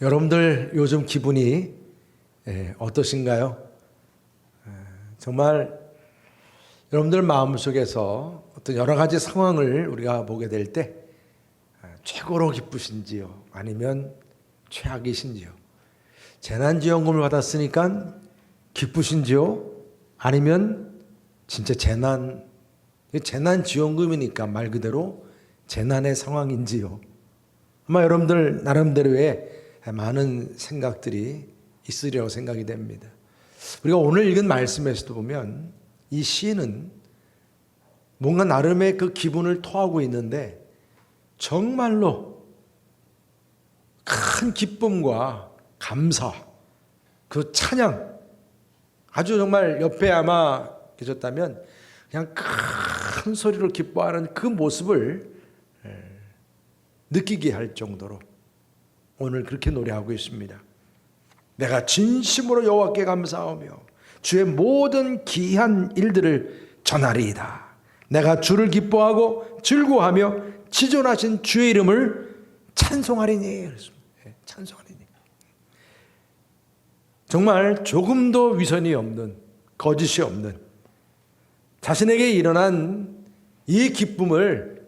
여러분들 요즘 기분이 어떠신가요? 정말 여러분들 마음속에서 어떤 여러 가지 상황을 우리가 보게 될 때 최고로 기쁘신지요? 아니면 최악이신지요? 재난지원금을 받았으니까 기쁘신지요? 아니면 진짜 재난지원금이니까 말 그대로 재난의 상황인지요? 아마 여러분들 나름대로의 많은 생각들이 있으리라고 생각이 됩니다. 우리가 오늘 읽은 말씀에서도 보면 이 시인은 뭔가 나름의 그 기분을 토하고 있는데 정말로 큰 기쁨과 감사, 그 찬양, 아주 정말 옆에 아마 계셨다면 그냥 큰 소리로 기뻐하는 그 모습을 느끼게 할 정도로 오늘 그렇게 노래하고 있습니다. 내가 진심으로 여호와께 감사하며 주의 모든 기이한 일들을 전하리이다. 내가 주를 기뻐하고 즐거워하며 지존하신 주의 이름을 찬송하리니. 찬송하리니. 정말 조금도 위선이 없는, 거짓이 없는 자신에게 일어난 이 기쁨을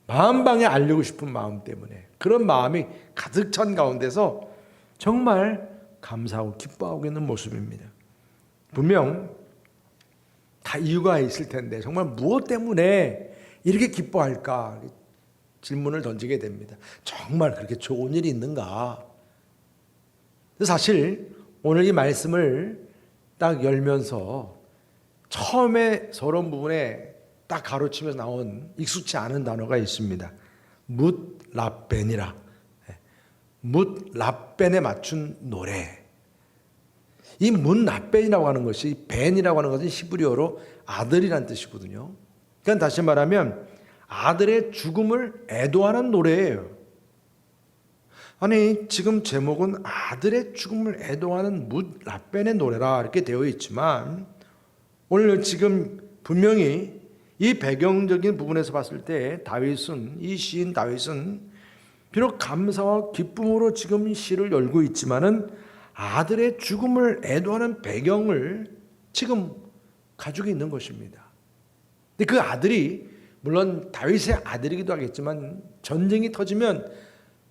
만방에 알리고 싶은 마음 때문에 그런 마음이 가득 찬 가운데서 정말 감사하고 기뻐하고 있는 모습입니다. 분명 다 이유가 있을 텐데 정말 무엇 때문에 이렇게 기뻐할까 질문을 던지게 됩니다. 정말 그렇게 좋은 일이 있는가? 사실 오늘 이 말씀을 딱 열면서 처음에 서론 부분에 딱 가로치면서 나온 익숙치 않은 단어가 있습니다. 뭇라벤이라. 뭇라벤에 맞춘 노래. 이 뭇라벤이라고 하는 것이, 벤이라고 하는 것은 히브리어로 아들이라는 뜻이거든요. 그러니까 다시 말하면 아들의 죽음을 애도하는 노래예요. 아니 지금 제목은 아들의 죽음을 애도하는 뭇라벤의 노래라 이렇게 되어 있지만 오늘 지금 분명히 이 배경적인 부분에서 봤을 때 이 시인 다윗은 비록 감사와 기쁨으로 지금 시를 열고 있지만은 아들의 죽음을 애도하는 배경을 지금 가지고 있는 것입니다. 근데 그 아들이 물론 다윗의 아들이기도 하겠지만 전쟁이 터지면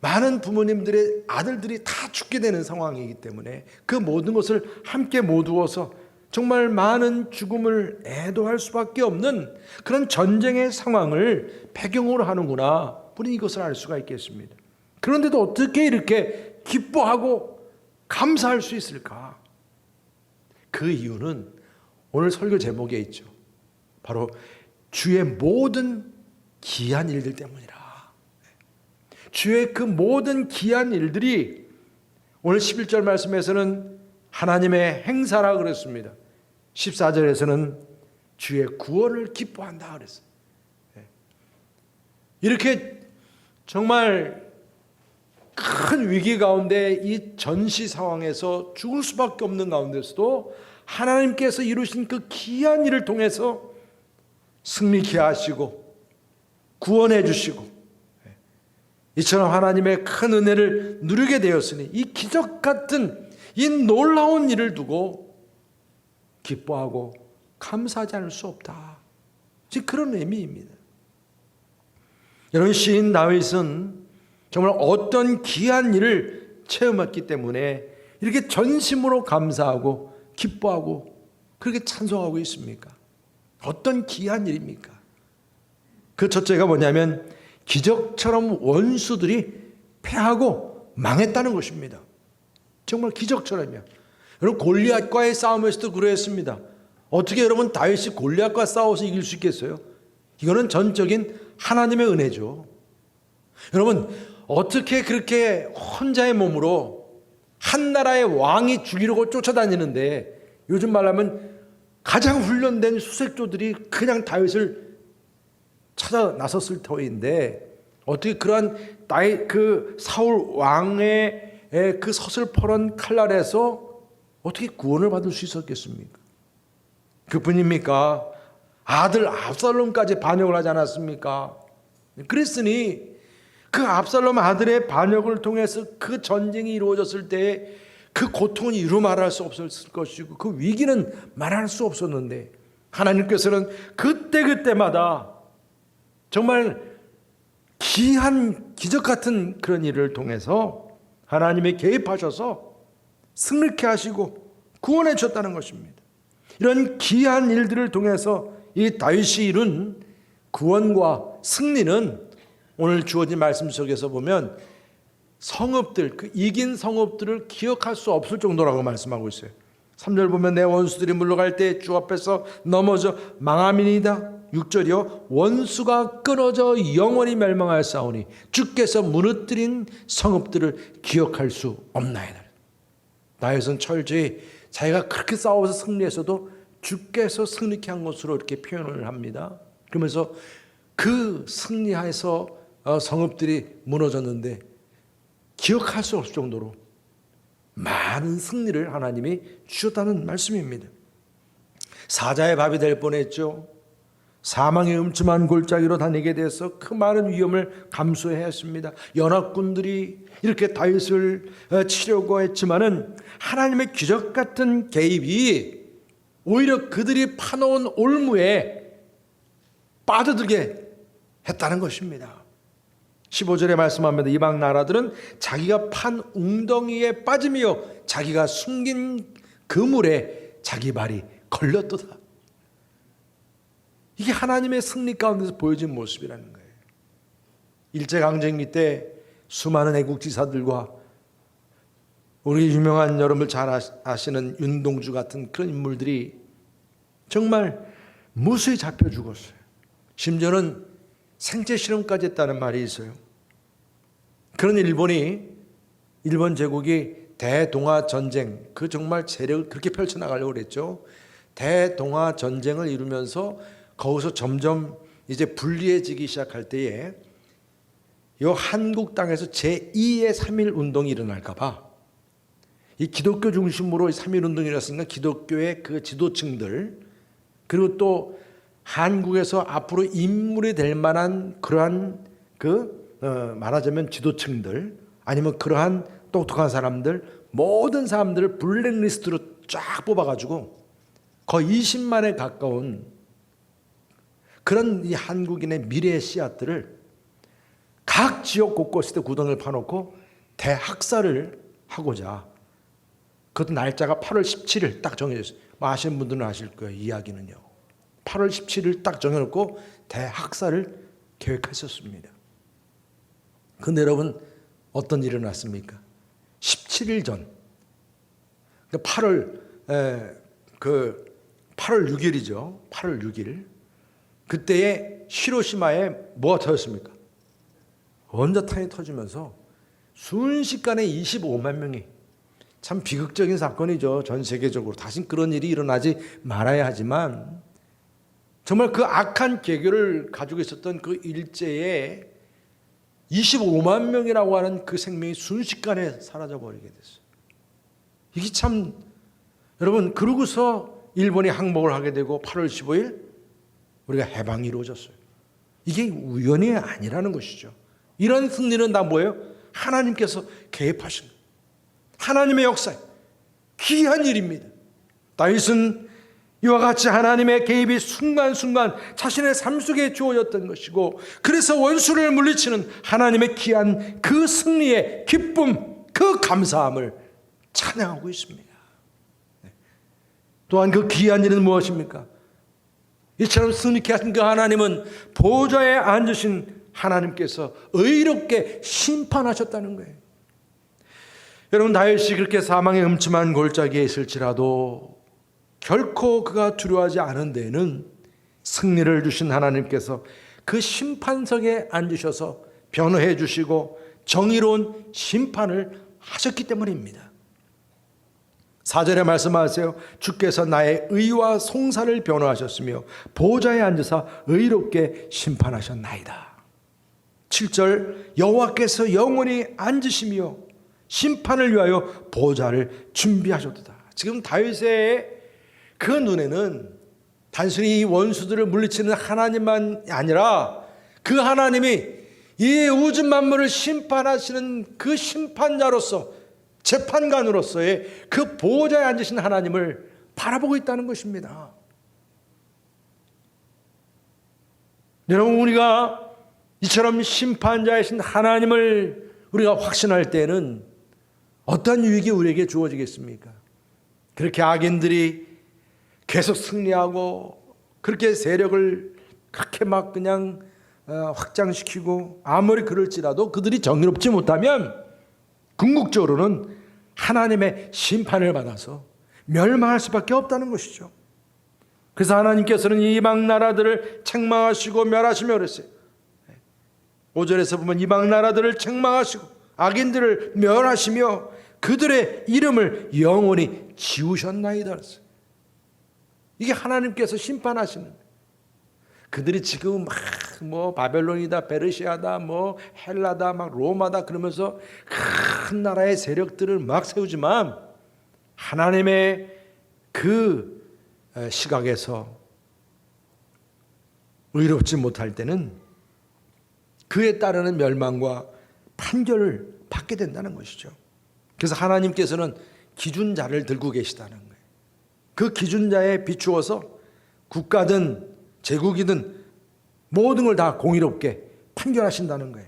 많은 부모님들의 아들들이 다 죽게 되는 상황이기 때문에 그 모든 것을 함께 모두어서 정말 많은 죽음을 애도할 수밖에 없는 그런 전쟁의 상황을 배경으로 하는구나. 우리는 이것을 알 수가 있겠습니다. 그런데도 어떻게 이렇게 기뻐하고 감사할 수 있을까? 그 이유는 오늘 설교 제목에 있죠. 바로 주의 모든 기이한 일들 때문이라. 주의 그 모든 기이한 일들이 오늘 11절 말씀에서는 하나님의 행사라 그랬습니다. 14절에서는 주의 구원을 기뻐한다 그랬어요. 이렇게 정말 큰 위기 가운데 이 전시 상황에서 죽을 수밖에 없는 가운데서도 하나님께서 이루신 그 기이한 일을 통해서 승리케 하시고 구원해 주시고 이처럼 하나님의 큰 은혜를 누리게 되었으니 이 기적 같은 이 놀라운 일을 두고 기뻐하고 감사하지 않을 수 없다. 지금 그런 의미입니다. 여러분 시인 다윗은 정말 어떤 귀한 일을 체험했기 때문에 이렇게 전심으로 감사하고 기뻐하고 그렇게 찬송하고 있습니까? 어떤 귀한 일입니까? 그 첫째가 뭐냐면 기적처럼 원수들이 패하고 망했다는 것입니다. 정말 기적처럼요. 여러분 골리앗과의 싸움에서도 그랬습니다. 어떻게 여러분 다윗이 골리앗과 싸워서 이길 수 있겠어요? 이거는 전적인 하나님의 은혜죠. 여러분 어떻게 그렇게 혼자의 몸으로 한 나라의 왕이 죽이려고 쫓아다니는데 요즘 말하면 가장 훈련된 수색조들이 그냥 다윗을 찾아 나섰을 터인데 어떻게 그러한 그 사울 왕의 그 서슬퍼런 칼날에서 어떻게 구원을 받을 수 있었겠습니까? 그뿐입니까? 아들 압살롬까지 반역을 하지 않았습니까? 그랬으니 그 압살롬 아들의 반역을 통해서 그 전쟁이 이루어졌을 때 그 고통은 이루 말할 수 없었을 것이고 그 위기는 말할 수 없었는데 하나님께서는 그때그때마다 정말 기한 기적 같은 그런 일을 통해서 하나님이 개입하셔서 승리케 하시고 구원해 주셨다는 것입니다. 이런 기한 일들을 통해서 이 다윗이 이룬 구원과 승리는 오늘 주어진 말씀 속에서 보면 성읍들, 그 이긴 성읍들을 기억할 수 없을 정도라고 말씀하고 있어요. 3절 보면 내 원수들이 물러갈 때 주 앞에서 넘어져 망함이니이다. 6절이요 원수가 끊어져 영원히 멸망하였사오니 주께서 무너뜨린 성읍들을 기억할 수 없나이다. 다윗은 철저히 자기가 그렇게 싸워서 승리했어도 주께서 승리케 한 것으로 이렇게 표현을 합니다. 그러면서 그 승리해서 성읍들이 무너졌는데 기억할 수 없을 정도로 많은 승리를 하나님이 주셨다는 말씀입니다. 사자의 밥이 될 뻔했죠. 사망의 음침한 골짜기로 다니게 돼서 그 많은 위험을 감수해야 했습니다. 연합군들이 이렇게 다윗을 치려고 했지만은 하나님의 기적 같은 개입이 오히려 그들이 파놓은 올무에 빠져들게 했다는 것입니다. 15절에 말씀합니다. 이방 나라들은 자기가 판 웅덩이에 빠지며 자기가 숨긴 그물에 자기 발이 걸렸도다. 이게 하나님의 승리 가운데서 보여진 모습이라는 거예요. 일제강점기 때 수많은 애국지사들과 우리 유명한 여러분들 잘 아시는 윤동주 같은 그런 인물들이 정말 무수히 잡혀 죽었어요. 심지어는 생체 실험까지 했다는 말이 있어요. 그런 일본 제국이 대동아 전쟁, 그 정말 세력을 그렇게 펼쳐나가려고 그랬죠. 대동아 전쟁을 이루면서 거기서 점점 이제 불리해지기 시작할 때에 이 한국 땅에서 제2의 3.1 운동이 일어날까봐 이 기독교 중심으로 3.1 운동이 일어났으니까 기독교의 그 지도층들 그리고 또 한국에서 앞으로 인물이 될 만한 그러한 말하자면 지도층들 아니면 그러한 똑똑한 사람들 모든 사람들을 블랙리스트로 쫙 뽑아가지고 거의 20만에 가까운 그런 이 한국인의 미래의 씨앗들을 각 지역 곳곳에 구덩이를 파놓고 대학살을 하고자 그것도 날짜가 8월 17일 딱 정해졌어요. 아시는 분들은 아실 거예요. 이야기는요. 8월 17일 딱 정해놓고 대학살을 계획했었습니다. 근데 여러분 어떤 일이 일어났습니까? 17일 전 8월 6일이죠. 8월 6일 그때에 히로시마에 뭐가 터졌습니까? 원자탄이 터지면서 순식간에 25만 명이 참 비극적인 사건이죠. 전 세계적으로 다신 그런 일이 일어나지 말아야 하지만 정말 그 악한 계교를 가지고 있었던 그 일제에 25만 명이라고 하는 그 생명이 순식간에 사라져버리게 됐어요. 이게 참 여러분 그러고서 일본이 항복을 하게 되고 8월 15일 우리가 해방이 이루어졌어요. 이게 우연이 아니라는 것이죠. 이런 승리는 다 뭐예요? 하나님께서 개입하신 거예요. 하나님의 역사에 귀한 일입니다. 다윗은 이와 같이 하나님의 개입이 순간순간 자신의 삶 속에 주어졌던 것이고 그래서 원수를 물리치는 하나님의 귀한 그 승리의 기쁨, 그 감사함을 찬양하고 있습니다. 또한 그 귀한 일은 무엇입니까? 이처럼 승리케 하신 그 하나님은 보좌에 앉으신 하나님께서 의롭게 심판하셨다는 거예요. 여러분 다윗이 그렇게 사망의 음침한 골짜기에 있을지라도 결코 그가 두려워하지 않은 데에는 승리를 주신 하나님께서 그 심판석에 앉으셔서 변호해 주시고 정의로운 심판을 하셨기 때문입니다. 4절에 말씀하세요. 주께서 나의 의와 송사를 변호하셨으며 보좌에 앉으사 의롭게 심판하셨나이다. 7절 여호와께서 영원히 앉으시며 심판을 위하여 보좌를 준비하셨도다. 지금 다윗의 그 눈에는 단순히 이 원수들을 물리치는 하나님만 아니라 그 하나님이 이 우주 만물을 심판하시는 그 심판자로서, 재판관으로서의 그 보좌에 앉으신 하나님을 바라보고 있다는 것입니다. 여러분, 우리가 이처럼 심판자이신 하나님을 우리가 확신할 때는 어떤 유익이 우리에게 주어지겠습니까? 그렇게 악인들이 계속 승리하고 그렇게 세력을 그렇게 막 그냥 확장시키고, 아무리 그럴지라도 그들이 정의롭지 못하면 궁극적으로는 하나님의 심판을 받아서 멸망할 수밖에 없다는 것이죠. 그래서 하나님께서는 이방 나라들을 책망하시고 멸하시며 그랬어요. 5절에서 보면 이방 나라들을 책망하시고 악인들을 멸하시며 그들의 이름을 영원히 지우셨나이다 그랬어요. 이게 하나님께서 심판하시는, 그들이 지금 막 뭐 바벨론이다, 베르시아다, 뭐 헬라다, 막 로마다 그러면서 큰 나라의 세력들을 막 세우지만 하나님의 그 시각에서 의롭지 못할 때는 그에 따르는 멸망과 판결을 받게 된다는 것이죠. 그래서 하나님께서는 기준자를 들고 계시다는 거예요. 그 기준자에 비추어서 국가든 제국이든 모든 걸 다 공의롭게 판결하신다는 거예요.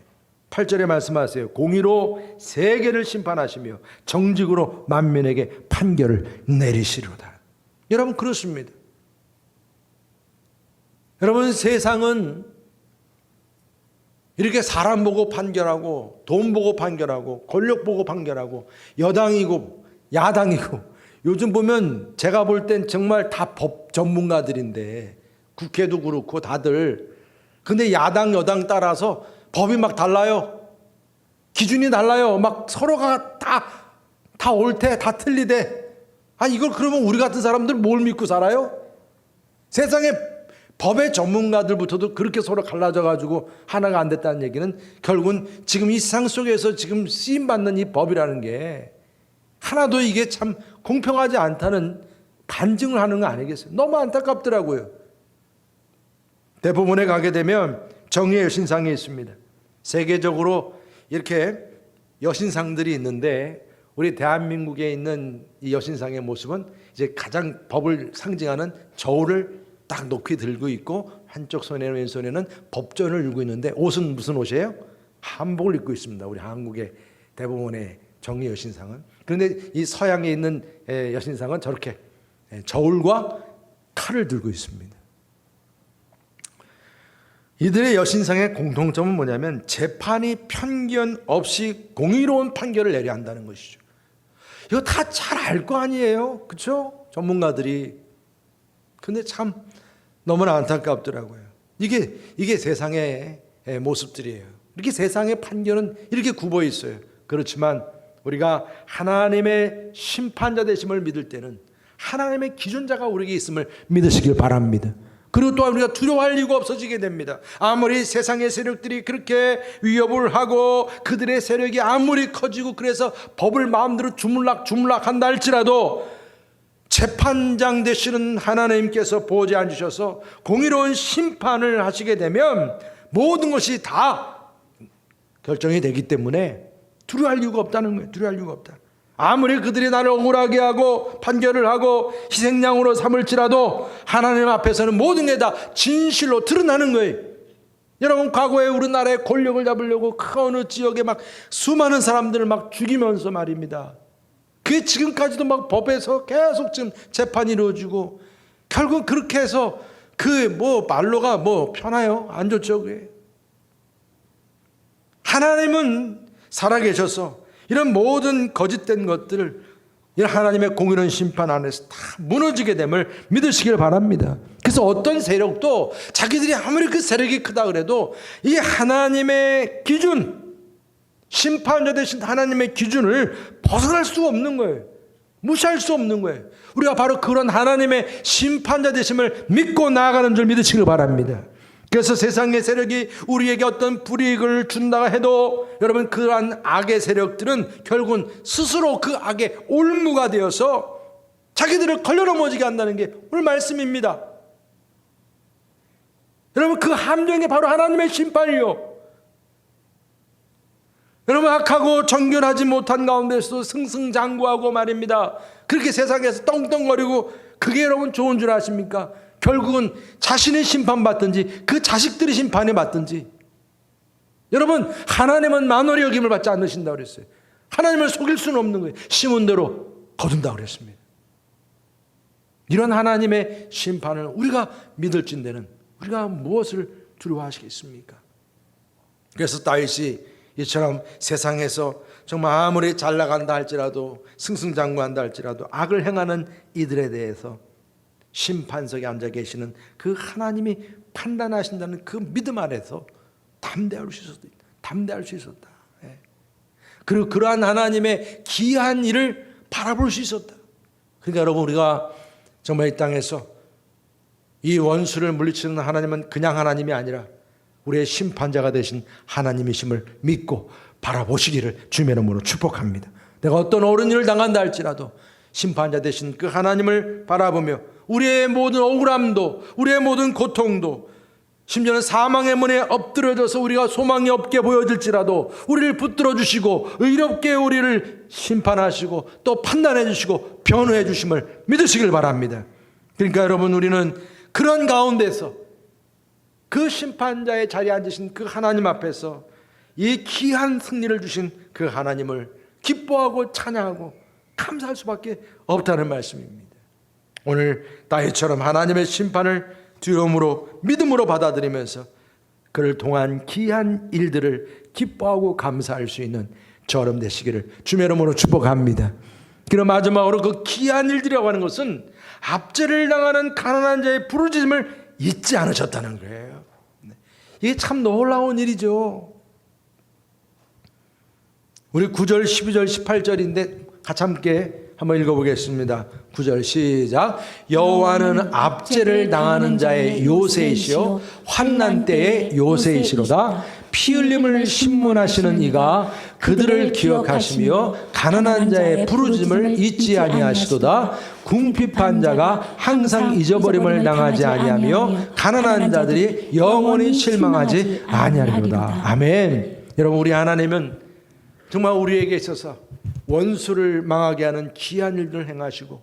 8절에 말씀하세요. 공의로 세계를 심판하시며 정직으로 만민에게 판결을 내리시리로다. 여러분, 그렇습니다. 여러분, 세상은 이렇게 사람 보고 판결하고 돈 보고 판결하고 권력 보고 판결하고 여당이고 야당이고, 요즘 보면 제가 볼 땐 정말 다 법 전문가들인데, 국회도 그렇고 다들, 근데 야당 여당 따라서 법이 막 달라요. 기준이 달라요. 막 서로가 다 옳대, 다 틀리대. 이걸 그러면 우리 같은 사람들 뭘 믿고 살아요? 세상에 법의 전문가들부터도 그렇게 서로 갈라져 가지고 하나가 안 됐다는 얘기는 결국은 지금 이 세상 속에서 지금 쓰임받는 이 법이라는 게 하나도 이게 참 공평하지 않다는 반증을 하는 거 아니겠어요? 너무 안타깝더라고요. 대법원에 가게 되면 정의의 여신상이 있습니다. 세계적으로 이렇게 여신상들이 있는데, 우리 대한민국에 있는 이 여신상의 모습은 이제 가장 법을 상징하는 저울을 딱 높이 들고 있고, 한쪽 손에는 왼손에는 법전을 들고 있는데, 옷은 무슨 옷이에요? 한복을 입고 있습니다. 우리 한국의 대법원의 정의 여신상은. 그런데 이 서양에 있는 여신상은 저렇게 저울과 칼을 들고 있습니다. 이들의 여신상의 공통점은 뭐냐면 재판이 편견 없이 공의로운 판결을 내려야 한다는 것이죠. 이거 다 잘 알 거 아니에요, 그렇죠? 전문가들이. 근데 참 너무나 안타깝더라고요. 이게 세상의 모습들이에요. 이렇게 세상의 판결은 이렇게 굽어 있어요. 그렇지만 우리가 하나님의 심판자 되심을 믿을 때는 하나님의 기준자가 우리에게 있음을 믿으시길 바랍니다. 그리고 또한 우리가 두려워할 이유가 없어지게 됩니다. 아무리 세상의 세력들이 그렇게 위협을 하고 그들의 세력이 아무리 커지고 그래서 법을 마음대로 주물락한다 할지라도 재판장 되시는 하나님께서 보좌에 앉으셔서 공의로운 심판을 하시게 되면 모든 것이 다 결정이 되기 때문에 두려워할 이유가 없다는 거예요. 두려워할 이유가 없다. 아무리 그들이 나를 억울하게 하고 판결을 하고 희생양으로 삼을지라도 하나님 앞에서는 모든 게 다 진실로 드러나는 거예요. 여러분, 과거에 우리나라의 권력을 잡으려고 그 어느 지역에 막 수많은 사람들을 막 죽이면서 말입니다. 그게 지금까지도 막 법에서 계속 지금 재판이 이루어지고, 결국 그렇게 해서 그 뭐 말로가 뭐 편해요? 안 좋죠, 그게. 하나님은 살아계셔서 이런 모든 거짓된 것들을 이런 하나님의 공의로운 심판 안에서 다 무너지게 됨을 믿으시길 바랍니다. 그래서 어떤 세력도 자기들이 아무리 그 세력이 크다 그래도 이 하나님의 기준, 심판자 되신 하나님의 기준을 벗어날 수가 없는 거예요. 무시할 수 없는 거예요. 우리가 바로 그런 하나님의 심판자 되심을 믿고 나아가는 줄 믿으시길 바랍니다. 그래서 세상의 세력이 우리에게 어떤 불이익을 준다고 해도 여러분, 그러한 악의 세력들은 결국은 스스로 그 악의 올무가 되어서 자기들을 걸려넘어지게 한다는 게 오늘 말씀입니다. 여러분, 그 함정이 바로 하나님의 심판이요. 여러분, 악하고 정결하지 못한 가운데서도 승승장구하고 말입니다. 그렇게 세상에서 떵떵거리고, 그게 여러분 좋은 줄 아십니까? 결국은 자신이 심판받든지 그 자식들이 심판을 받든지. 여러분, 하나님은 만월의 여김을 받지 않으신다고 그랬어요. 하나님을 속일 수는 없는 거예요. 심은 대로 거둔다고 그랬습니다. 이런 하나님의 심판을 우리가 믿을진대는 우리가 무엇을 두려워하시겠습니까? 그래서 다윗이 이처럼 세상에서 정말 아무리 잘 나간다 할지라도, 승승장구한다 할지라도 악을 행하는 이들에 대해서 심판석에 앉아 계시는 그 하나님이 판단하신다는 그 믿음 아래서 담대할 수 있었다. 그리고 그러한 하나님의 기이한 일을 바라볼 수 있었다. 그러니까 여러분, 우리가 정말 이 땅에서 이 원수를 물리치는 하나님은 그냥 하나님이 아니라 우리의 심판자가 되신 하나님이심을 믿고 바라보시기를 주님의 이름으로 축복합니다. 내가 어떤 옳은 일을 당한다 할지라도 심판자 되신 그 하나님을 바라보며 우리의 모든 억울함도, 우리의 모든 고통도, 심지어는 사망의 문에 엎드려져서 우리가 소망이 없게 보여질지라도 우리를 붙들어 주시고 의롭게 우리를 심판하시고 또 판단해 주시고 변호해 주심을 믿으시길 바랍니다. 그러니까 여러분, 우리는 그런 가운데서 그 심판자의 자리에 앉으신 그 하나님 앞에서 이 귀한 승리를 주신 그 하나님을 기뻐하고 찬양하고 감사할 수밖에 없다는 말씀입니다. 오늘 다윗처럼 하나님의 심판을 두려움으로, 믿음으로 받아들이면서 그를 통한 귀한 일들을 기뻐하고 감사할 수 있는 저럼 되시기를 주의 이름으로 축복합니다. 그럼 마지막으로 그 귀한 일들이라고 하는 것은 압제를 당하는 가난한 자의 부르짖음을 잊지 않으셨다는 거예요. 이게 참 놀라운 일이죠. 우리 9절, 12절, 18절인데 같이 함께 한번 읽어보겠습니다. 9절 시작. 여호와는 압제를 당하는 자의 요새이시요 환난 때의 요새이시로다. 피 흘림을 신문하시는 이가 그들을 기억하시며 가난한 자의 부르짖음을 잊지 아니하시도다. 궁핍한 자가 항상 잊어버림을 당하지 아니하며 가난한 자들이 영원히 실망하지 아니하리로다. 아멘. 여러분, 우리 하나님은 정말 우리에게 있어서 원수를 망하게 하는 귀한 일들을 행하시고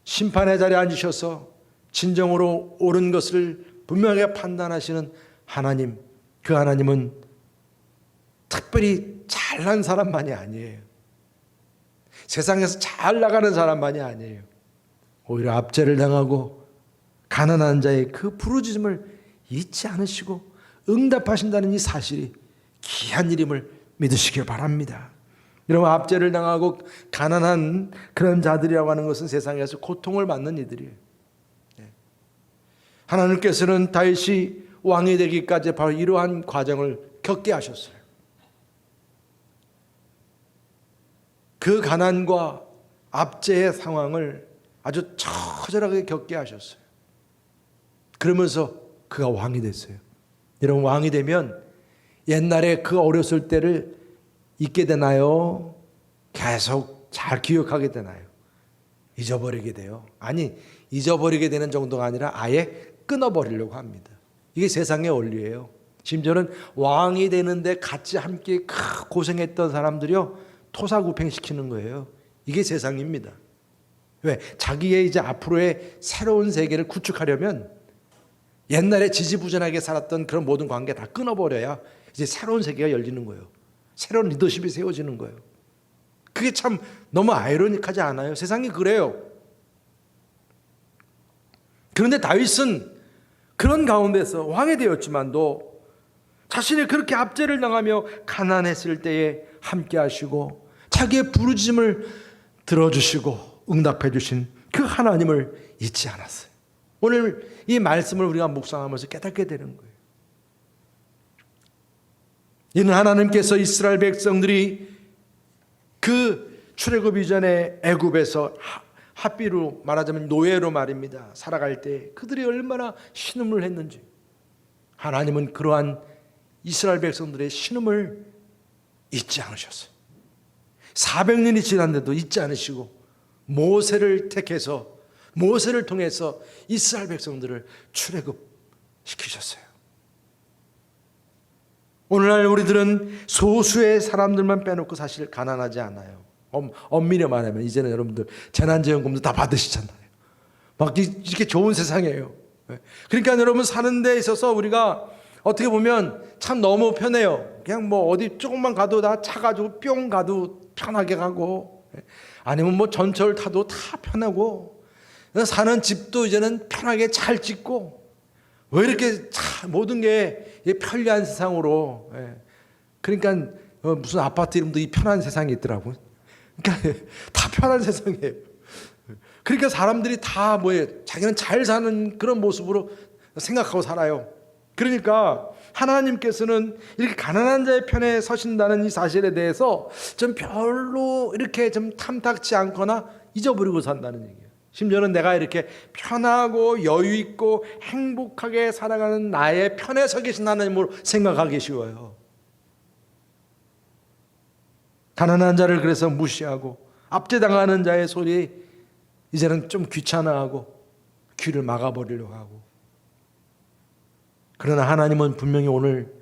심판의 자리에 앉으셔서 진정으로 옳은 것을 분명하게 판단하시는 하나님, 그 하나님은 특별히 잘난 사람만이 아니에요. 세상에서 잘 나가는 사람만이 아니에요. 오히려 압제를 당하고 가난한 자의 그 부르짖음을 잊지 않으시고 응답하신다는 이 사실이 귀한 일임을 믿으시길 바랍니다. 여러분, 압제를 당하고 가난한 그런 자들이라고 하는 것은 세상에서 고통을 받는 이들이에요. 하나님께서는 다윗이 왕이 되기까지 바로 이러한 과정을 겪게 하셨어요. 그 가난과 압제의 상황을 아주 처절하게 겪게 하셨어요. 그러면서 그가 왕이 됐어요. 여러분, 왕이 되면 옛날에 그 어렸을 때를 잊게 되나요? 계속 잘 기억하게 되나요? 잊어버리게 돼요. 아니, 잊어버리게 되는 정도가 아니라 아예 끊어버리려고 합니다. 이게 세상의 원리예요. 심지어는 왕이 되는데 같이 함께 고생했던 사람들이요, 토사구팽시키는 거예요. 이게 세상입니다. 왜? 자기의 이제 앞으로의 새로운 세계를 구축하려면 옛날에 지지부진하게 살았던 그런 모든 관계 다 끊어버려야 이제 새로운 세계가 열리는 거예요. 새로운 리더십이 세워지는 거예요. 그게 참 너무 아이러니하지 않아요? 세상이 그래요. 그런데 다윗은 그런 가운데서 왕이 되었지만도 자신이 그렇게 압제를 당하며 가난했을 때에 함께 하시고 자기의 부르짖음을 들어주시고 응답해 주신 그 하나님을 잊지 않았어요. 오늘 이 말씀을 우리가 묵상하면서 깨닫게 되는 거예요. 이는 하나님께서 이스라엘 백성들이 그 출애굽 이전에 애굽에서 합비로 말하자면 노예로 말입니다. 살아갈 때 그들이 얼마나 신음을 했는지, 하나님은 그러한 이스라엘 백성들의 신음을 잊지 않으셨어요. 400년이 지났는데도 잊지 않으시고 모세를 택해서, 모세를 통해서 이스라엘 백성들을 출애굽 시키셨어요. 오늘날 우리들은 소수의 사람들만 빼놓고 사실 가난하지 않아요. 엄밀히 말하면 이제는 여러분들 재난지원금도 다 받으시잖아요. 막 이렇게 좋은 세상이에요. 그러니까 여러분 사는 데 있어서 우리가 어떻게 보면 참 너무 편해요. 그냥 뭐 어디 조금만 가도 다 차 가지고 뿅 가도 편하게 가고, 아니면 뭐 전철 타도 다 편하고, 사는 집도 이제는 편하게 잘 짓고, 왜 이렇게 모든 게 편리한 세상으로. 그러니까 무슨 아파트 이름도 이 편한 세상이 있더라고요. 그러니까 다 편한 세상이에요. 그러니까 사람들이 다 뭐예요? 자기는 잘 사는 그런 모습으로 생각하고 살아요. 그러니까 하나님께서는 이렇게 가난한 자의 편에 서신다는 이 사실에 대해서 좀 별로 이렇게 좀 탐탁지 않거나 잊어버리고 산다는 얘기예요. 심지어는 내가 이렇게 편하고 여유 있고 행복하게 살아가는 나의 편에 서 계신 하나님으로 생각하기 쉬워요. 가난한 자를 그래서 무시하고 압제당하는 자의 소리 이제는 좀 귀찮아하고 귀를 막아버리려고 하고. 그러나 하나님은 분명히 오늘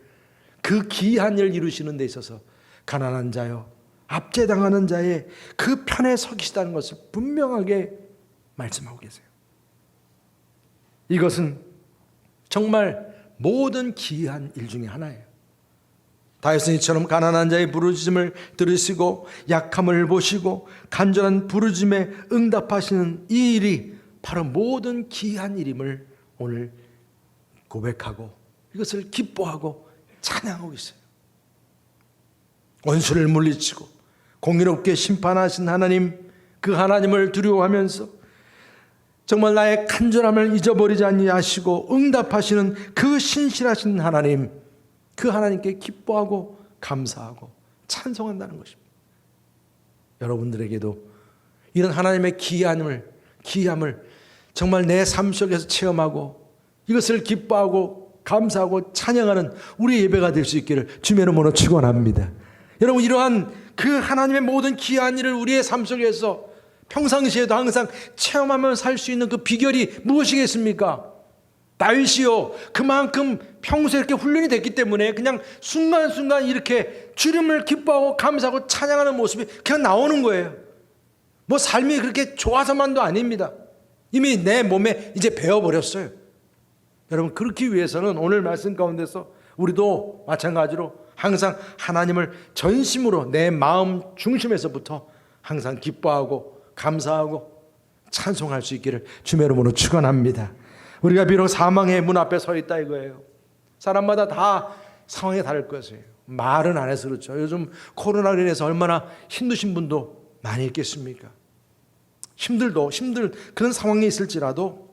그 기이한 일을 이루시는 데 있어서 가난한 자요, 압제당하는 자의 그 편에 서 계시다는 것을 분명하게 말씀하고 계세요. 이것은 정말 모든 기이한 일 중에 하나예요. 다윗은 이처럼 가난한 자의 부르짖음을 들으시고 약함을 보시고 간절한 부르짖음에 응답하시는 이 일이 바로 모든 기이한 일임을 오늘 고백하고 이것을 기뻐하고 찬양하고 있어요. 원수를 물리치고 공의롭게 심판하신 하나님, 그 하나님을 두려워하면서 정말 나의 간절함을 잊어버리지 아니하시고 응답하시는 그 신실하신 하나님, 그 하나님께 기뻐하고 감사하고 찬송한다는 것입니다. 여러분들에게도 이런 하나님의 기이함을 정말 내 삶 속에서 체험하고 이것을 기뻐하고 감사하고 찬양하는 우리 예배가 될 수 있기를 주님의 이름으로 축원합니다. 여러분, 이러한 그 하나님의 모든 기이한 일을 우리의 삶 속에서 평상시에도 항상 체험하며 살 수 있는 그 비결이 무엇이겠습니까? 다윗이요, 그만큼 평소에 이렇게 훈련이 됐기 때문에 그냥 순간순간 이렇게 주님을 기뻐하고 감사하고 찬양하는 모습이 그냥 나오는 거예요. 뭐 삶이 그렇게 좋아서만도 아닙니다. 이미 내 몸에 이제 배워버렸어요. 여러분, 그렇기 위해서는 오늘 말씀 가운데서 우리도 마찬가지로 항상 하나님을 전심으로 내 마음 중심에서부터 항상 기뻐하고 감사하고 찬송할 수 있기를 주의 이름으로 축원합니다. 우리가 비록 사망의 문 앞에 서 있다 이거예요. 사람마다 다 상황이 다를 것이에요. 말은 안 해서 그렇죠. 요즘 코로나로 인해서 얼마나 힘드신 분도 많이 있겠습니까? 힘들 그런 상황이 있을지라도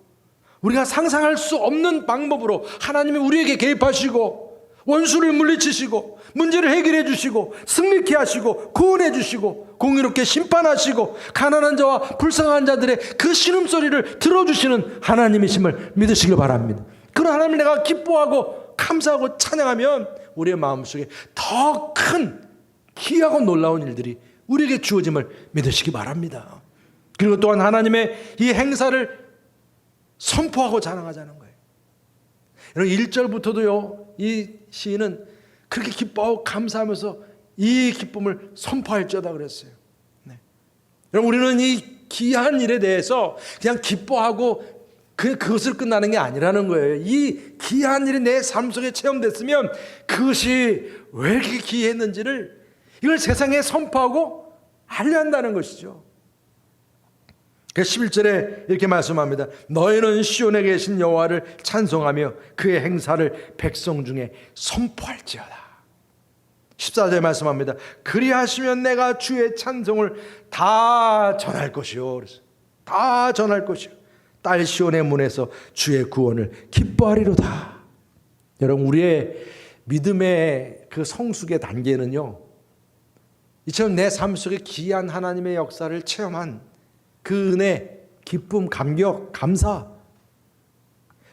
우리가 상상할 수 없는 방법으로 하나님이 우리에게 개입하시고 원수를 물리치시고 문제를 해결해 주시고 승리케 하시고 구원해 주시고 공의롭게 심판하시고 가난한 자와 불쌍한 자들의 그 신음소리를 들어주시는 하나님이심을 믿으시길 바랍니다. 그런 하나님을 내가 기뻐하고 감사하고 찬양하면 우리의 마음속에 더 큰 기이하고 놀라운 일들이 우리에게 주어짐을 믿으시기 바랍니다. 그리고 또한 하나님의 이 행사를 선포하고 자랑하자는 거예요. 여러분, 1절부터도요 이 시인은 그렇게 기뻐하고 감사하면서 이 기쁨을 선포할지어다 그랬어요. 네. 여러분, 우리는 이 귀한 일에 대해서 그냥 기뻐하고 그것을 끝나는 게 아니라는 거예요. 이 귀한 일이 내 삶 속에 체험됐으면 그것이 왜 이렇게 귀했는지를 이걸 세상에 선포하고 알려야 한다는 것이죠. 11절에 이렇게 말씀합니다. 너희는 시온에 계신 여호와를 찬송하며 그의 행사를 백성 중에 선포할지어다. 14절에 말씀합니다. 그리하시면 내가 주의 찬송을 다 전할 것이요. 그래서 다 전할 것이요. 딸 시온의 문에서 주의 구원을 기뻐하리로다. 여러분, 우리의 믿음의 그 성숙의 단계는요, 이처럼 내 삶 속에 귀한 하나님의 역사를 체험한 그 은혜, 기쁨, 감격, 감사,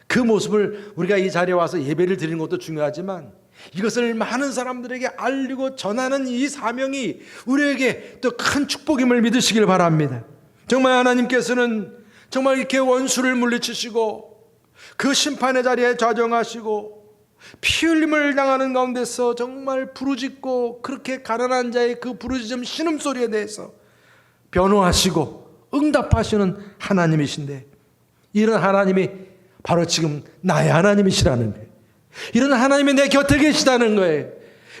그 모습을 우리가 이 자리에 와서 예배를 드리는 것도 중요하지만 이것을 많은 사람들에게 알리고 전하는 이 사명이 우리에게 또 큰 축복임을 믿으시길 바랍니다. 정말 하나님께서는 정말 이렇게 원수를 물리치시고 그 심판의 자리에 좌정하시고 피 흘림을 당하는 가운데서 정말 부르짖고 그렇게 가난한 자의 그 부르짖음 신음소리에 대해서 변호하시고 응답하시는 하나님이신데, 이런 하나님이 바로 지금 나의 하나님이시라는 거예요. 이런 하나님이 내 곁에 계시다는 거예요.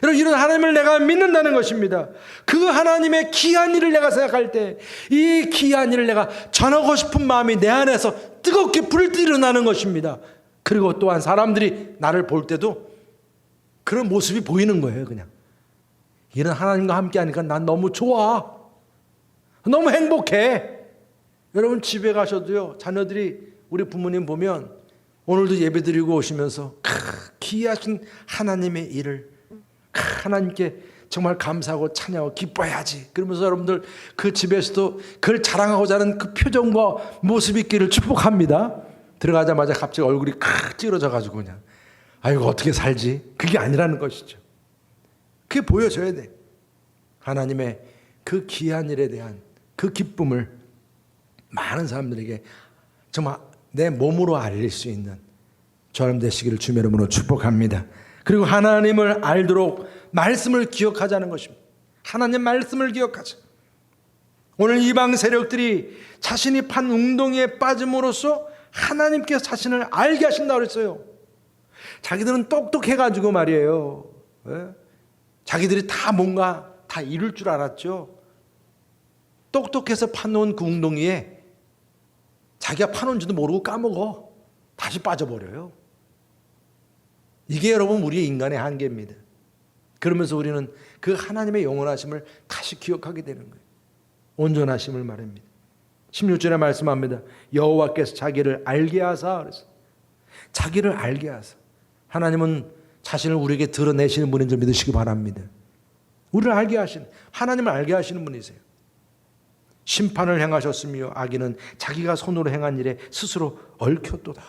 여러분, 이런 하나님을 내가 믿는다는 것입니다. 그 하나님의 귀한 일을 내가 생각할 때 이 귀한 일을 내가 전하고 싶은 마음이 내 안에서 뜨겁게 불이 일어나는 것입니다. 그리고 또한 사람들이 나를 볼 때도 그런 모습이 보이는 거예요. 그냥 이런 하나님과 함께 하니까 난 너무 좋아, 너무 행복해. 여러분, 집에 가셔도요, 자녀들이 우리 부모님 보면 오늘도 예배드리고 오시면서 귀하신 하나님의 일을 하나님께 정말 감사하고 찬양하고 기뻐해야지, 그러면서 여러분들 그 집에서도 그걸 자랑하고자 하는 그 표정과 모습이 있기를 축복합니다. 들어가자마자 갑자기 얼굴이 찌그러져 가지고 그냥 아이고 어떻게 살지, 그게 아니라는 것이죠. 그게 보여져야 돼. 하나님의 그 귀한 일에 대한 그 기쁨을 많은 사람들에게 정말 내 몸으로 알릴 수 있는 저럼 되시기를 주의 이름으로 축복합니다. 그리고 하나님을 알도록 말씀을 기억하자는 것입니다. 하나님 말씀을 기억하자. 오늘 이방 세력들이 자신이 판 웅덩이에 빠짐으로써 하나님께서 자신을 알게 하신다고 그랬어요. 자기들은 똑똑해가지고 말이에요. 자기들이 다 뭔가 다 이룰 줄 알았죠. 똑똑해서 파놓은 그 웅덩이에 자기가 파놓은지도 모르고 까먹어 다시 빠져버려요. 이게 여러분 우리의 인간의 한계입니다. 그러면서 우리는 그 하나님의 영원하심을 다시 기억하게 되는 거예요. 온전하심을 말합니다. 16절에 말씀합니다. 여호와께서 자기를 알게 하사, 그래서 자기를 알게 하사. 하나님은 자신을 우리에게 드러내시는 분인 줄 믿으시기 바랍니다. 우리를 알게 하시는, 하나님을 알게 하시는 분이세요. 심판을 행하셨으며 악인은 자기가 손으로 행한 일에 스스로 얽혔도다.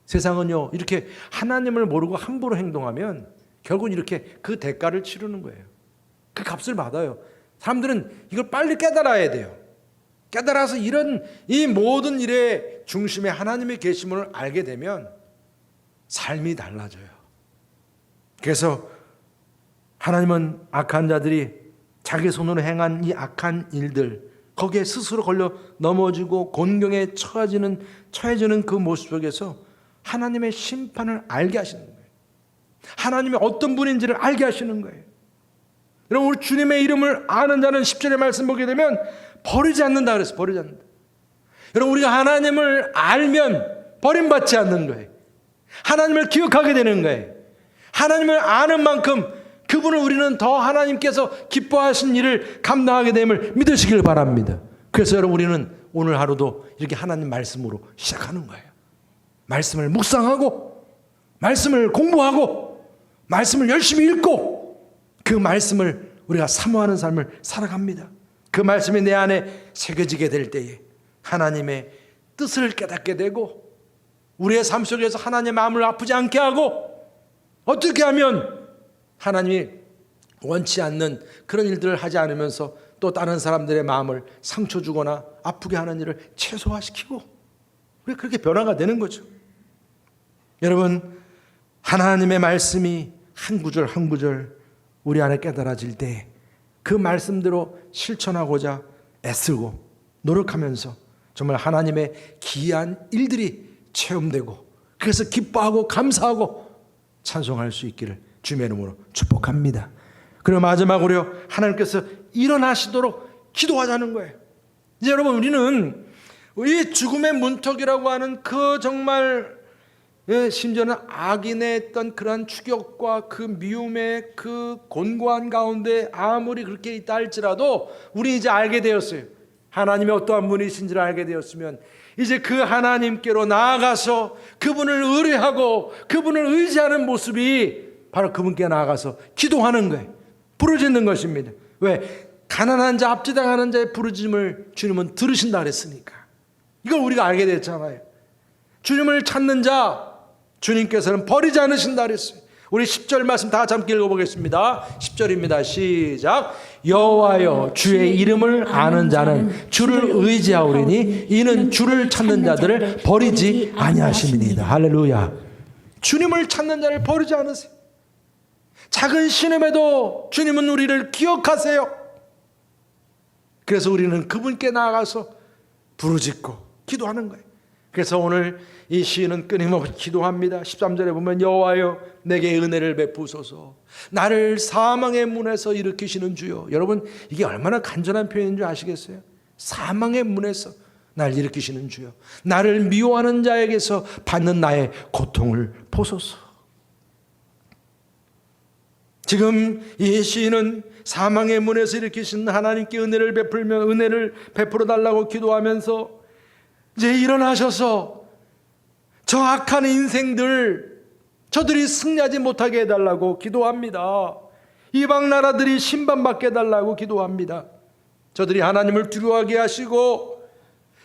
세상은요, 이렇게 하나님을 모르고 함부로 행동하면 결국은 이렇게 그 대가를 치르는 거예요. 그 값을 받아요. 사람들은 이걸 빨리 깨달아야 돼요. 깨달아서 이런 이 모든 일의 중심에 하나님의 계심을 알게 되면 삶이 달라져요. 그래서 하나님은 악한 자들이 자기 손으로 행한 이 악한 일들, 거기에 스스로 걸려 넘어지고 곤경에 처해지는 그 모습 속에서 하나님의 심판을 알게 하시는 거예요. 하나님이 어떤 분인지를 알게 하시는 거예요. 여러분, 우리 주님의 이름을 아는 자는 10절의 말씀 보게 되면 버리지 않는다 그랬어요. 버리지 않는다. 여러분, 우리가 하나님을 알면 버림받지 않는 거예요. 하나님을 기억하게 되는 거예요. 하나님을 아는 만큼 그분을 우리는 더 하나님께서 기뻐하신 일을 감당하게 됨을 믿으시길 바랍니다. 그래서 여러분, 우리는 오늘 하루도 이렇게 하나님 말씀으로 시작하는 거예요. 말씀을 묵상하고 말씀을 공부하고 말씀을 열심히 읽고 그 말씀을 우리가 사모하는 삶을 살아갑니다. 그 말씀이 내 안에 새겨지게 될 때에 하나님의 뜻을 깨닫게 되고 우리의 삶 속에서 하나님의 마음을 아프지 않게 하고, 어떻게 하면 하나님이 원치 않는 그런 일들을 하지 않으면서 또 다른 사람들의 마음을 상처 주거나 아프게 하는 일을 최소화시키고, 우리가 그렇게 변화가 되는 거죠. 여러분, 하나님의 말씀이 한 구절 한 구절 우리 안에 깨달아질 때 그 말씀대로 실천하고자 애쓰고 노력하면서 정말 하나님의 귀한 일들이 체험되고, 그래서 기뻐하고 감사하고 찬송할 수 있기를 주님의 이름으로 축복합니다. 그리고 마지막으로 하나님께서 일어나시도록 기도하자는 거예요. 이제 여러분, 우리는 이 죽음의 문턱이라고 하는 그 정말 심지어는 악인의 했던 그러한 추격과 그 미움의 그 곤고한 가운데 아무리 그렇게 있다 할지라도 우리 이제 알게 되었어요. 하나님이 어떠한 분이신지를 알게 되었으면 이제 그 하나님께로 나아가서 그분을 의뢰하고 그분을 의지하는 모습이 바로 그분께 나아가서 기도하는 거예요. 부르짖는 것입니다. 왜? 가난한 자, 압제당하는 자의 부르짖음을 주님은 들으신다 그랬으니까. 이걸 우리가 알게 됐잖아요. 주님을 찾는 자 주님께서는 버리지 않으신다 그랬어요. 우리 10절 말씀 다 같이 함께 읽어보겠습니다. 10절입니다. 시작. 여호와여, 주의 이름을 아는 자는 주를 의지하오리니 이는 주를 찾는 자들을 버리지 아니하심이니이다. 할렐루야. 주님을 찾는 자를 버리지 않으세요. 작은 신음에도 주님은 우리를 기억하세요. 그래서 우리는 그분께 나아가서 부르짖고 기도하는 거예요. 그래서 오늘 이 시인은 끊임없이 기도합니다. 13절에 보면 여호와여 내게 은혜를 베푸소서. 나를 사망의 문에서 일으키시는 주여. 여러분 이게 얼마나 간절한 표현인 줄 아시겠어요? 사망의 문에서 날 일으키시는 주여. 나를 미워하는 자에게서 받는 나의 고통을 보소서. 지금 이 시인은 사망의 문에서 일으키신 하나님께 은혜를 베풀며 은혜를 베풀어 달라고 기도하면서 이제 일어나셔서 저 악한 인생들 저들이 승리하지 못하게 해달라고 기도합니다. 이방 나라들이 심판받게 해달라고 기도합니다. 저들이 하나님을 두려워하게 하시고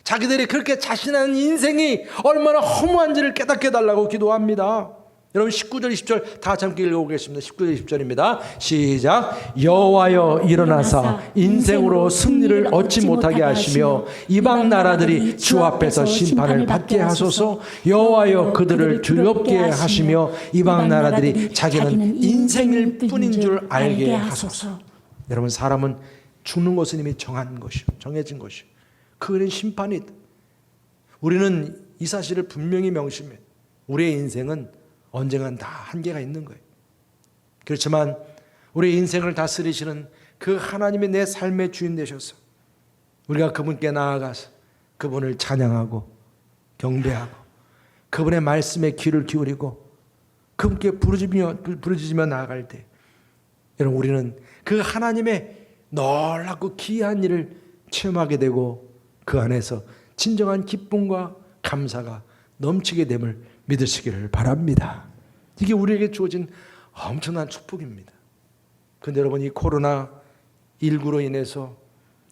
자기들이 그렇게 자신한 인생이 얼마나 허무한지를 깨닫게 해달라고 기도합니다. 여러분 19절 20절 다 함께 읽어보겠습니다. 19절 20절입니다. 시작. 여호와여 일어나사 인생으로 승리를 얻지 못하게 하시며 이방 나라들이 주 앞에서 심판을 받게 하소서. 여호와여 그들을 두렵게 하시며 이방 나라들이 자기는 인생일 뿐인 줄 알게 하소서. 여러분 사람은 죽는 것은 이미 정한 것이요 정해진 것이요 그는 심판이다. 우리는 이 사실을 분명히 명심해. 우리의 인생은 언젠간 다 한계가 있는 거예요. 그렇지만 우리 인생을 다스리시는 그 하나님이 내 삶의 주인 되셔서 우리가 그분께 나아가서 그분을 찬양하고 경배하고 그분의 말씀에 귀를 기울이고 그분께 부르짖으며 나아갈 때 여러분 우리는 그 하나님의 놀랍고 귀한 일을 체험하게 되고 그 안에서 진정한 기쁨과 감사가 넘치게 됨을 믿으시기를 바랍니다. 이게 우리에게 주어진 엄청난 축복입니다. 그런데 여러분 이 코로나19로 인해서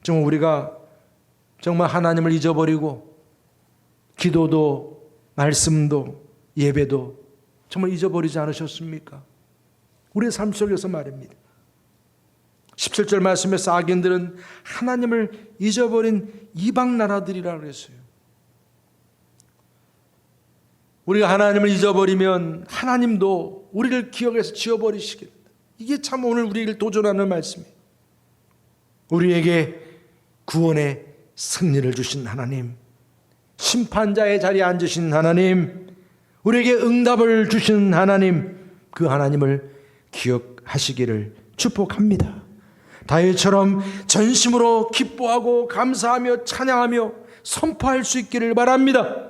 정말 우리가 정말 하나님을 잊어버리고 기도도 말씀도 예배도 정말 잊어버리지 않으셨습니까? 우리의 삶 속에서 말입니다. 17절 말씀에서 악인들은 하나님을 잊어버린 이방 나라들이라고 그랬어요. 우리가 하나님을 잊어버리면 하나님도 우리를 기억해서 지워버리시겠다. 이게 참 오늘 우리를 도전하는 말씀이에요. 우리에게 구원의 승리를 주신 하나님, 심판자의 자리에 앉으신 하나님, 우리에게 응답을 주신 하나님, 그 하나님을 기억하시기를 축복합니다. 다윗처럼 전심으로 기뻐하고 감사하며 찬양하며 선포할 수 있기를 바랍니다.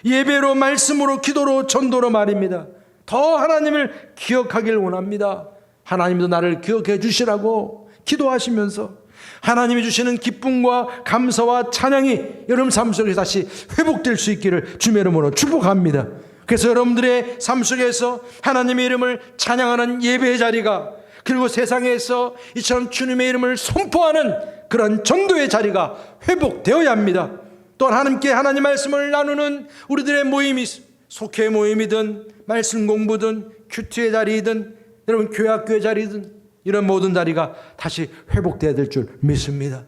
예배로 말씀으로 기도로 전도로 말입니다. 더 하나님을 기억하길 원합니다. 하나님도 나를 기억해 주시라고 기도하시면서 하나님이 주시는 기쁨과 감사와 찬양이 여러분 삶 속에 다시 회복될 수 있기를 주님의 이름으로 축복합니다. 그래서 여러분들의 삶 속에서 하나님의 이름을 찬양하는 예배의 자리가 그리고 세상에서 이처럼 주님의 이름을 선포하는 그런 전도의 자리가 회복되어야 합니다. 또한 하나님께 하나님 말씀을 나누는 우리들의 모임이 속회 모임이든 말씀 공부든 큐티의 자리이든 여러분 교회 학교의 자리든 이런 모든 자리가 다시 회복되어야 될 줄 믿습니다.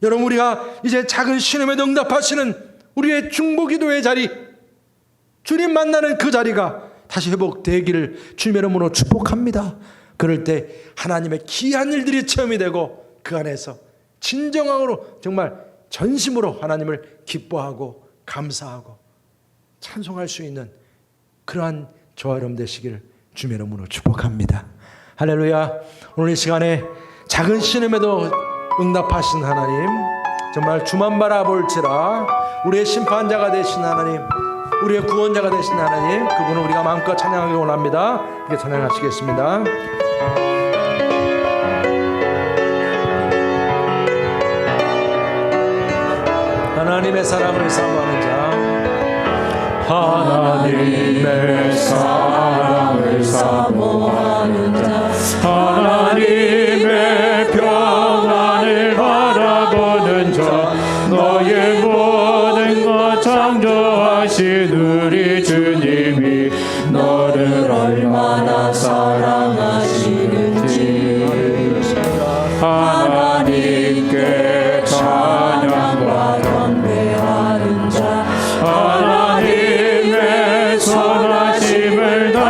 여러분 우리가 이제 작은 신음에도 응답하시는 우리의 중보기도의 자리 주님 만나는 그 자리가 다시 회복되기를 주님의 이름으로 축복합니다. 그럴 때 하나님의 귀한 일들이 체험이 되고 그 안에서 진정으로 정말 전심으로 하나님을 기뻐하고 감사하고 찬송할 수 있는 그러한 저와 여러분 되시기를 주님의 이름으로 축복합니다. 할렐루야. 오늘 이 시간에 작은 신음에도 응답하신 하나님 정말 주만 바라볼지라 우리의 심판자가 되신 하나님 우리의 구원자가 되신 하나님 그분을 우리가 마음껏 찬양하기 원합니다. 이렇게 찬양하시겠습니다. 하나님의 사랑을 사모하는 자 하나님의 사랑을 사모하는 자 하나님의 평안을 바라보는 자 너의 모든 것 창조하신 우리 주님이 너를 얼마나 사랑하시는지 하나님께 찬양과 경배하는 자 하나님의 선하심을 다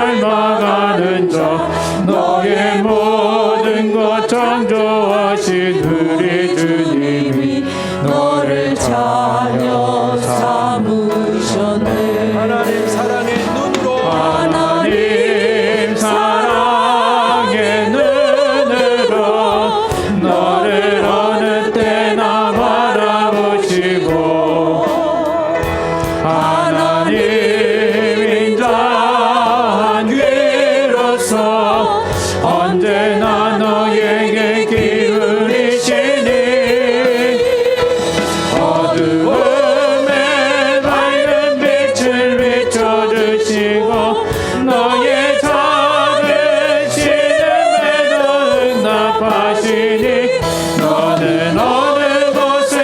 너의 모든 것 창조하신 우리 주님이 너를 자녀 삼으셨네. 하나님 사랑의 눈으로 하나님 사랑의 눈으로 너를 어느 때나 바라보시고 하나님 인자한 귀로서 언제나 너에게 기울이시니 어두움에 밝은 빛을 비춰주시고 너의 작은 신음에도 응답하시니 너는 어느 곳에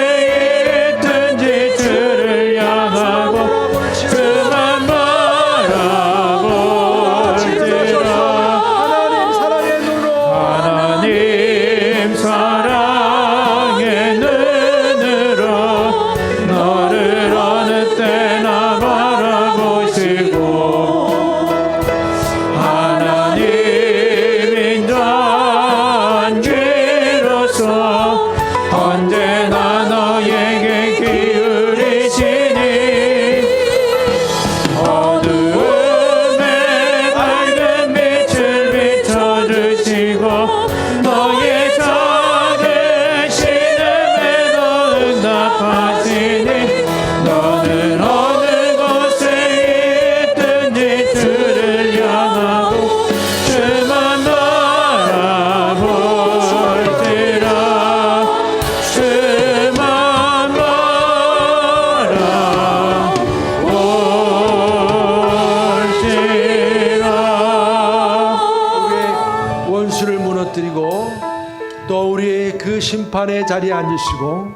있든지 주를 향하고 그만 바라볼지라. 하나님 사랑의 눈으로 하나님 사랑의 눈으로 너를 어느 때나 바라보시고 하나님 인자한 귀로서 언제나 너에게 기울이시니 어두움에 밝은 빛을 비춰주시고 너의 작은 신음에도 응답하시니 너는 어느 곳에 있든지 주를 향하고 주만 바라볼지라. 주만 바라볼지라. 우리의 원수를 무너뜨리고 또 우리의 그 심판의 자리에 앉으시고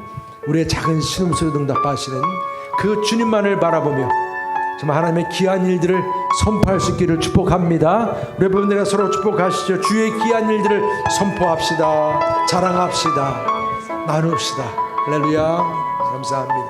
우리의 작은 신음소리도 응답하시는 그 주님만을 바라보며 정말 하나님의 귀한 일들을 선포할 수 있기를 축복합니다. 우리 부분들과 서로 축복하시죠. 주의 귀한 일들을 선포합시다. 자랑합시다. 나눕시다. 할렐루야. 감사합니다.